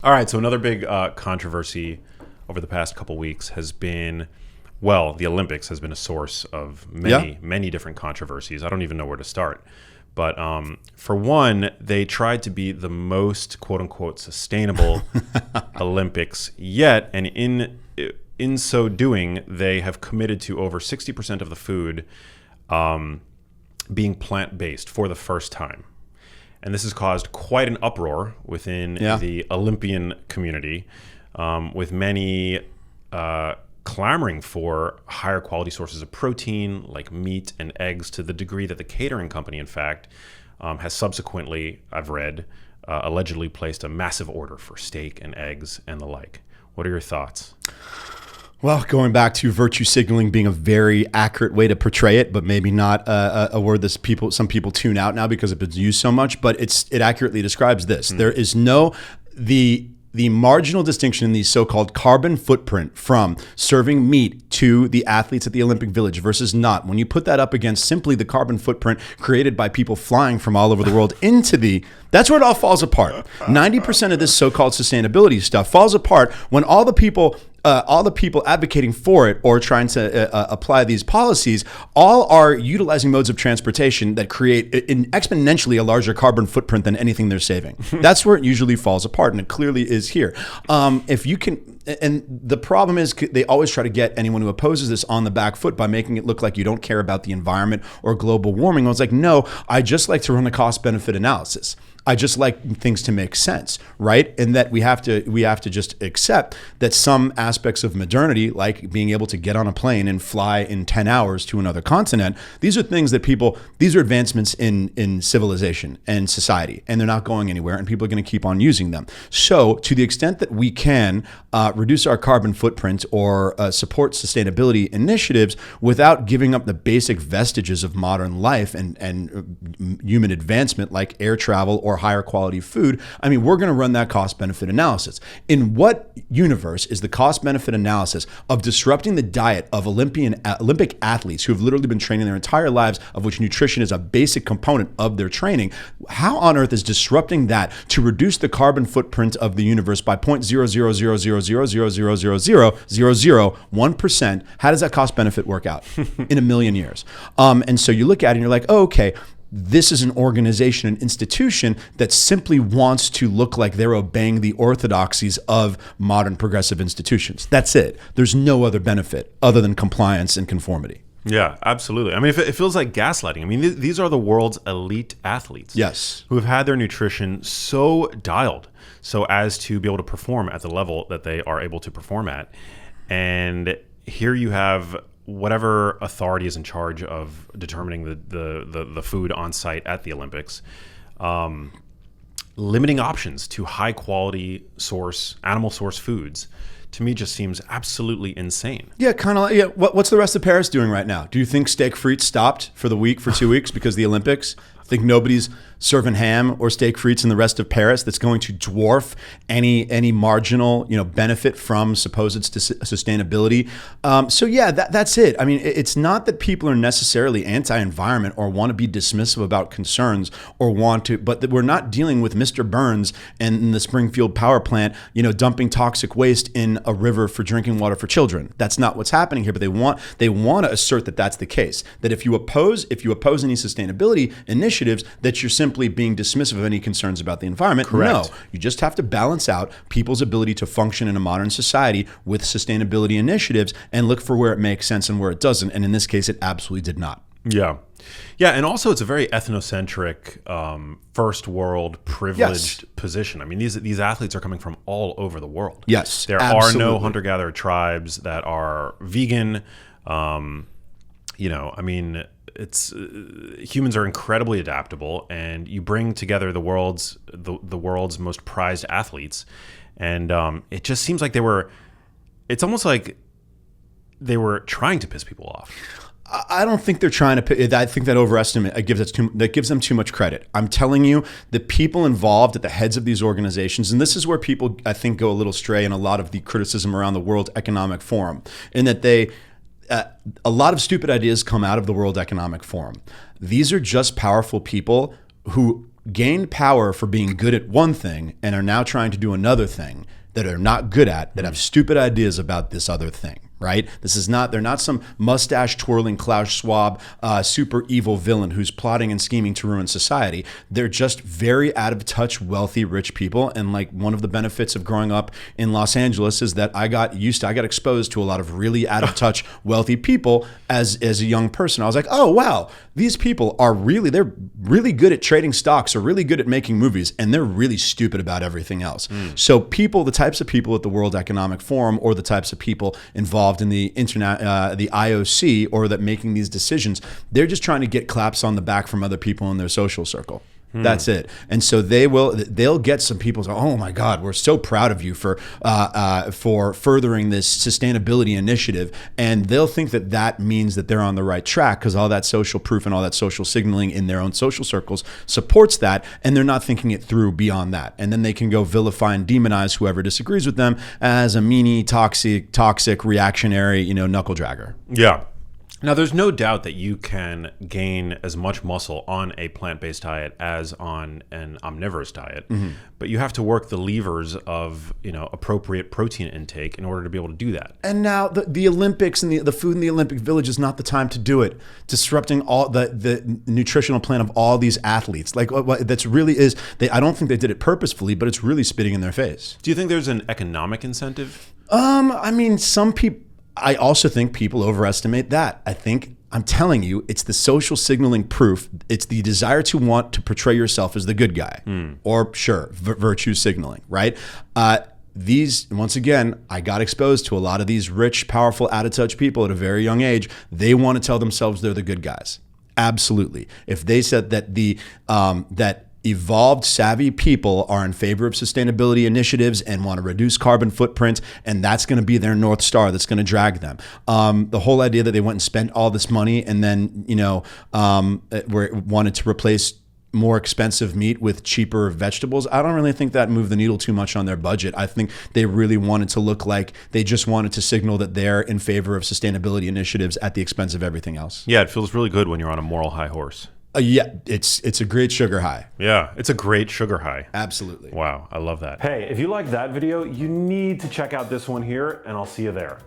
All right, so another big controversy over the past couple weeks has been, well, the Olympics has been a source of many different controversies. I don't even know where to start. But for one, they tried to be the most quote unquote sustainable Olympics yet, and in so doing, they have committed to over 60% of the food being plant-based for the first time. And this has caused quite an uproar within the Olympian community, with many clamoring for higher quality sources of protein, like meat and eggs, to the degree that the catering company, in fact, has subsequently, I've read, allegedly placed a massive order for steak and eggs and the like. What are your thoughts? Well, going back to virtue signaling being a very accurate way to portray it, but maybe not a word that some people tune out now because it's been used so much, but it accurately describes this. There is the marginal distinction in the so-called carbon footprint from serving meat to the athletes at the Olympic Village versus not. When you put that up against simply the carbon footprint created by people flying from all over the world that's where it all falls apart. 90% of this so-called sustainability stuff falls apart when all the people advocating for it or trying to apply these policies all are utilizing modes of transportation that create exponentially a larger carbon footprint than anything they're saving. That's where it usually falls apart, and it clearly is here. If you can, and the problem is they always try to get anyone who opposes this on the back foot by making it look like you don't care about the environment or global warming. I was like, no, I just like to run a cost-benefit analysis. I just like things to make sense, right? And that we have to just accept that some aspects of modernity, like being able to get on a plane and fly in 10 hours to another continent, these are things that these are advancements in civilization and society, and they're not going anywhere, and people are going to keep on using them. So to the extent that we can reduce our carbon footprint or support sustainability initiatives without giving up the basic vestiges of modern life and human advancement, like air travel or higher quality food, I mean, we're going to run that cost-benefit analysis. In what universe is the cost-benefit analysis of disrupting the diet of Olympic athletes who have literally been training their entire lives, of which nutrition is a basic component of their training? How on earth is disrupting that to reduce the carbon footprint of the universe by 0.00000000001%? How does that cost-benefit work out in a million years? And so you look at it and you're like, oh, okay, this is an organization, an institution that simply wants to look like they're obeying the orthodoxies of modern progressive institutions. That's it. There's no other benefit other than compliance and conformity. Yeah, absolutely. I mean, it feels like gaslighting. I mean, these are the world's elite athletes. Yes. Who have had their nutrition so dialed so as to be able to perform at the level that they are able to perform at. And here you have whatever authority is in charge of determining the food on site at the Olympics, limiting options to high quality animal source foods, to me just seems absolutely insane. Yeah, kind of. Yeah. What's the rest of Paris doing right now? Do you think steak frites stopped for 2 weeks because of the Olympics? Think nobody's serving ham or steak frites in the rest of Paris that's going to dwarf any marginal benefit from supposed sustainability. So yeah, that's it. I mean, it's not that people are necessarily anti-environment or want to be dismissive about concerns but that we're not dealing with Mr. Burns and the Springfield power plant, dumping toxic waste in a river for drinking water for children. That's not what's happening here. But they want to assert that that's the case. That if you oppose any sustainability initiatives, that you're simply being dismissive of any concerns about the environment. Correct. No, you just have to balance out people's ability to function in a modern society with sustainability initiatives and look for where it makes sense and where it doesn't. And in this case, it absolutely did not. Yeah. Yeah, and also it's a very ethnocentric, first world privileged position. I mean, these athletes are coming from all over the world. Yes, there absolutely. are no hunter-gatherer tribes that are vegan. I mean, it's humans are incredibly adaptable, and you bring together the world's most prized athletes, and it just seems like it's almost like they were trying to piss people off. I don't think they're trying to. I think that gives them too much credit. I'm telling you, the people involved at the heads of these organizations, and this is where people, I think, go a little stray in a lot of the criticism around the World Economic Forum, in that a lot of stupid ideas come out of the World Economic Forum. These are just powerful people who gained power for being good at one thing and are now trying to do another thing that are not good at, that have stupid ideas about this other thing. Right? They're not some mustache twirling Klaus Schwab, super evil villain who's plotting and scheming to ruin society. They're just very out of touch, wealthy, rich people. And like one of the benefits of growing up in Los Angeles is that I got exposed to a lot of really out of touch, wealthy people as a young person. I was like, oh, wow, these people they're really good at trading stocks, or really good at making movies, and they're really stupid about everything else. So the types of people at the World Economic Forum, or the types of people involved in the internet, the IOC, or that making these decisions, they're just trying to get claps on the back from other people in their social circle. That's it. And so they'll get some people say, oh my God, we're so proud of you for furthering this sustainability initiative. And they'll think that means that they're on the right track, because all that social proof and all that social signaling in their own social circles supports that. And they're not thinking it through beyond that. And then they can go vilify and demonize whoever disagrees with them as a meanie, toxic, reactionary, knuckle dragger. Yeah. Now, there's no doubt that you can gain as much muscle on a plant-based diet as on an omnivorous diet, but you have to work the levers of appropriate protein intake in order to be able to do that. And now the Olympics and the food in the Olympic Village is not the time to do it, disrupting all the nutritional plan of all these athletes. Like that's really is. I don't think they did it purposefully, but it's really spitting in their face. Do you think there's an economic incentive? I mean, some people. I also think people overestimate that. I'm telling you, it's the social signaling proof. It's the desire to want to portray yourself as the good guy, or virtue signaling, right? Once again, I got exposed to a lot of these rich, powerful, out of touch people at a very young age. They want to tell themselves they're the good guys. Absolutely. If they said that that evolved, savvy people are in favor of sustainability initiatives and want to reduce carbon footprint, and that's going to be their North Star that's going to drag them. The whole idea that they went and spent all this money and then, wanted to replace more expensive meat with cheaper vegetables, I don't really think that moved the needle too much on their budget. I think they really wanted to look like they just wanted to signal that they're in favor of sustainability initiatives at the expense of everything else. Yeah, it feels really good when you're on a moral high horse. Yeah, it's a great sugar high. Yeah, it's a great sugar high. Absolutely. Wow, I love that. Hey, if you like that video, you need to check out this one here, and I'll see you there.